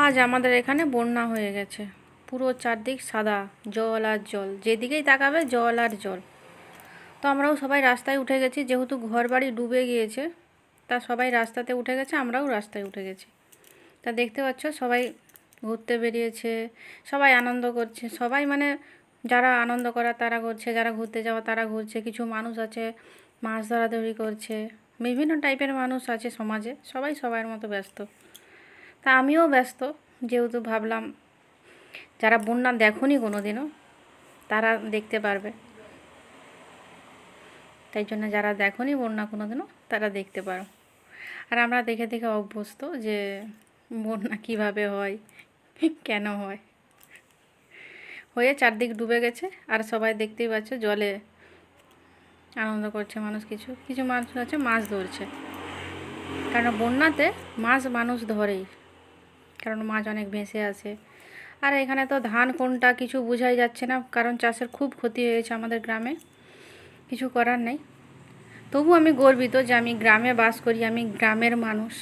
আজ আমাদের এখানে বন্যা হয়ে গেছে। পুরো চারদিক সাদা, জল আর জল, যেদিকেই তাকাবে জল আর জল। তো আমরাও সবাই রাস্তায় উঠে গেছি, যেহেতু ঘরবাড়ি ডুবে গিয়েছে তা সবাই রাস্তাতে উঠে গেছে, আমরাও রাস্তায় উঠে গেছি। তা দেখতে পাচ্ছ সবাই ঘুরতে বেরিয়েছে, সবাই আনন্দ করছে। সবাই মানে যারা আনন্দ করার তারা করছে, যারা ঘুরতে যাওয়া তারা ঘুরছে। কিছু মানুষ আছে মাছ ধরাধরি করছে, বিভিন্ন টাইপের মানুষ আছে সমাজে, সবাই সবার মতো ব্যস্ত। তা আমিও ব্যস্ত, যেহেতু ভাবলাম যারা বন্যা দেখোনি কোনো দিনও তারা দেখতে পারবে, তাই জন্য যারা দেখোনি বন্যা কোনো দিনও তারা দেখতে পারো। আর আমরা দেখে দেখে অভ্যস্ত যে বন্যা কীভাবে হয়, কেন হয়। হয়ে চারদিক ডুবে গেছে আর সবাই দেখতেই পাচ্ছে জলে আনন্দ করছে। মানুষ কিছু কিছু মানুষ আছে মাছ ধরছে, কারণ বন্যাতে মাছ মানুষ ধরেই, কারণ মাছ অনেক ভেসে আসে। আর এখানে তো ধান কোনটা কিছু বোঝাই যাচ্ছে না, কারণ চাষের খুব ক্ষতি হয়েছে আমাদের গ্রামে। কিছু করার নেই, তবু আমি গর্বিত যে আমি গ্রামে বাস করি, আমি গ্রামের মানুষ।